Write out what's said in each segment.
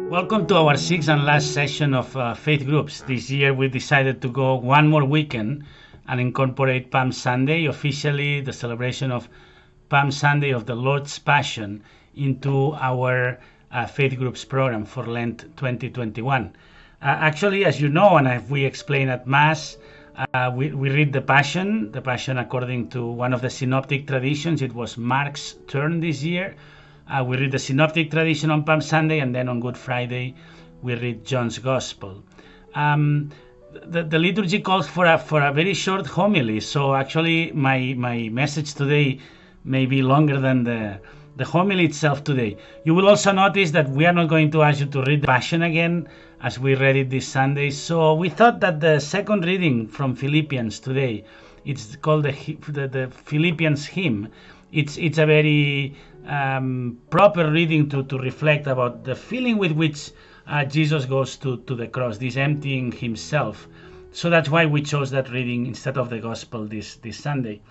Welcome to our sixth and last session of Faith Groups. This year we decided to go one more weekend and incorporate Palm Sunday, officially the celebration of Palm Sunday of the Lord's Passion, into our Faith Groups program for Lent 2021. Actually, as you know, and as we explained at Mass, we read the Passion according to one of the synoptic traditions. It was Mark's turn this year. We read the synoptic tradition on Palm Sunday, and then on Good Friday we read John's Gospel. The liturgy calls for a very short homily, so actually my message today may be longer than the homily itself today. You will also notice that we are not going to ask you to read the Passion again as we read it this Sunday, so we thought that the second reading from Philippians today, it's called the Philippians hymn. It's a very proper reading to reflect about the feeling with which Jesus goes to the cross, this emptying himself. So that's why we chose that reading instead of the Gospel this Sunday.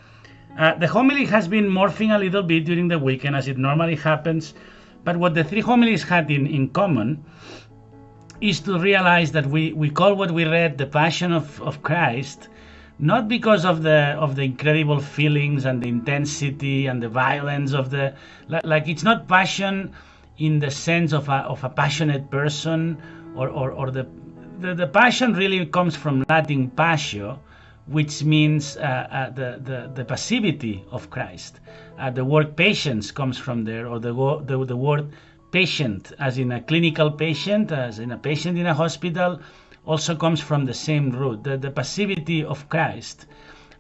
The homily has been morphing a little bit during the weekend, as it normally happens, but what the three homilies had in common is to realize that we call what we read the Passion of Christ, not because of the incredible feelings and the intensity and the violence of the, like it's not passion in the sense of a passionate person, or the passion really comes from Latin passio, which means the passivity of Christ. The word patience comes from there, or the word patient, as in a clinical patient, as in a patient in a hospital, also comes from the same root, the passivity of Christ.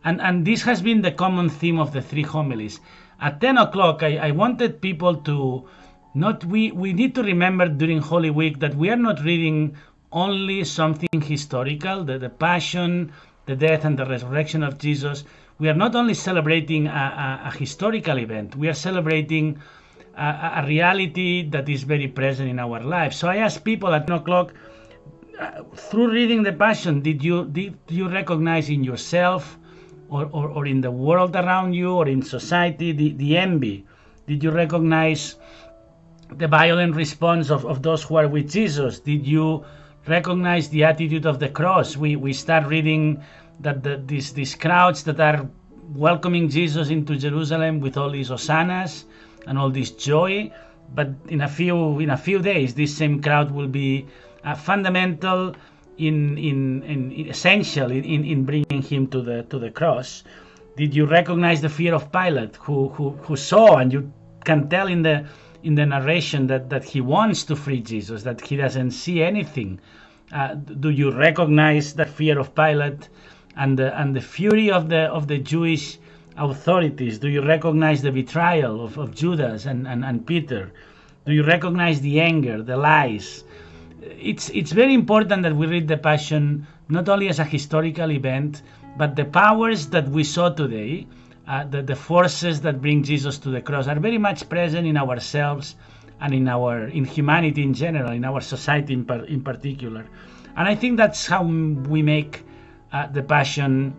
And this has been the common theme of the three homilies. At 10 o'clock, I wanted people to we need to remember during Holy Week that we are not reading only something historical, the Passion, the death and the resurrection of Jesus. We are not only celebrating a historical event, we are celebrating a reality that is very present in our lives. So I asked people at 10 o'clock, through reading the Passion, did you recognize in yourself or in the world around you or in society the envy? Did you recognize the violent response of those who are with Jesus? Did you recognize the attitude of the cross? We start reading that these crowds that are welcoming Jesus into Jerusalem with all these hosannas and all this joy, but in a few days this same crowd will be fundamental, essential in bringing him to the cross. Did you recognize the fear of Pilate, who saw, and you can tell in the narration that he wants to free Jesus, that he doesn't see anything? Do you recognize the fear of Pilate and the fury of the Jewish authorities? Do you recognize the betrayal of Judas and Peter? Do you recognize the anger, the lies? It's very important that we read the Passion not only as a historical event, but the powers that we saw today, the forces that bring Jesus to the cross, are very much present in ourselves and in humanity in general, in our society in particular. And I think that's how we make the Passion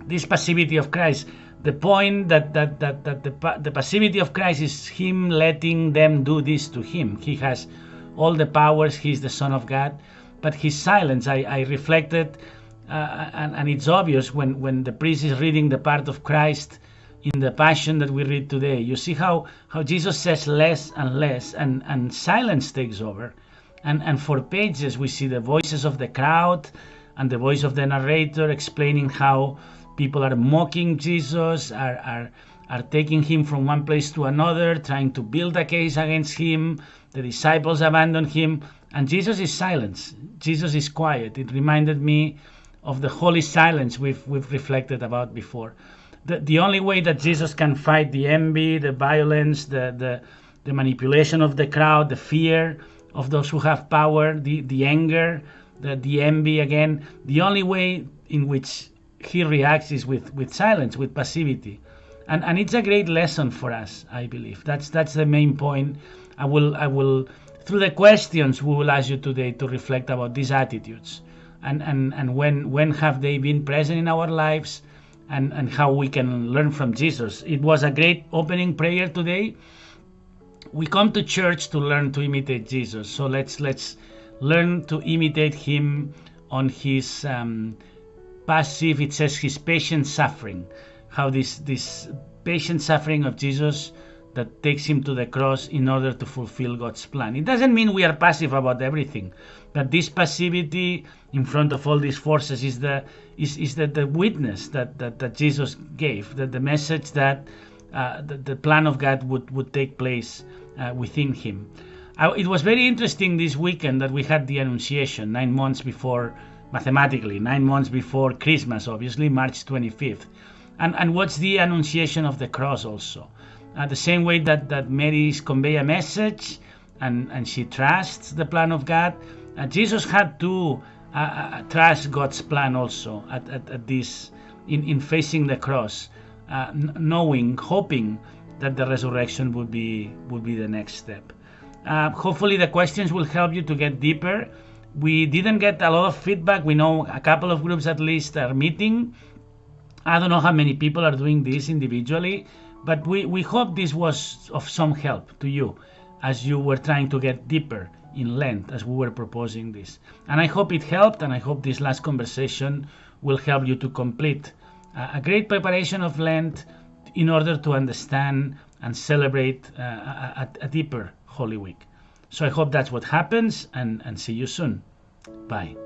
this passivity of Christ. The point that the passivity of Christ is him letting them do this to him. He has all the powers, he's the Son of God, but his silence, I reflected, and it's obvious when the priest is reading the part of Christ in the Passion that we read today. You see how Jesus says less and less, and silence takes over, and for pages we see the voices of the crowd and the voice of the narrator explaining how people are mocking Jesus, are taking him from one place to another, trying to build a case against him. The disciples abandon him, and Jesus is silent. Jesus is quiet. It reminded me of the holy silence we've reflected about before. The only way that Jesus can fight the envy, the violence, the manipulation of the crowd, the fear of those who have power, the anger, the envy again, the only way in which he reacts is with silence, with passivity. And it's a great lesson for us, I believe. That's the main point. I will through the questions we will ask you today to reflect about these attitudes and when have they been present in our lives, and how we can learn from Jesus. It was a great opening prayer today We come to church to learn to imitate Jesus. So let's learn to imitate him on his passive, it says his patient suffering. How this patient suffering of Jesus that takes him to the cross in order to fulfill God's plan. It doesn't mean we are passive about everything, but this passivity in front of all these forces is the witness that Jesus gave, that the message that the plan of God would take place within him. It was very interesting this weekend that we had the Annunciation 9 months before, mathematically 9 months before Christmas, obviously March 25th. And what's the Annunciation of the cross also? The same way that Mary's convey a message and she trusts the plan of God, Jesus had to trust God's plan also at this in facing the cross, knowing, hoping that the resurrection would be the next step. Hopefully the questions will help you to get deeper. We didn't get a lot of feedback. We know a couple of groups at least are meeting. I don't know how many people are doing this individually, but we hope this was of some help to you as you were trying to get deeper in Lent as we were proposing this. And I hope it helped, and I hope this last conversation will help you to complete a great preparation of Lent in order to understand and celebrate a deeper Holy Week. So I hope that's what happens, and see you soon. Bye.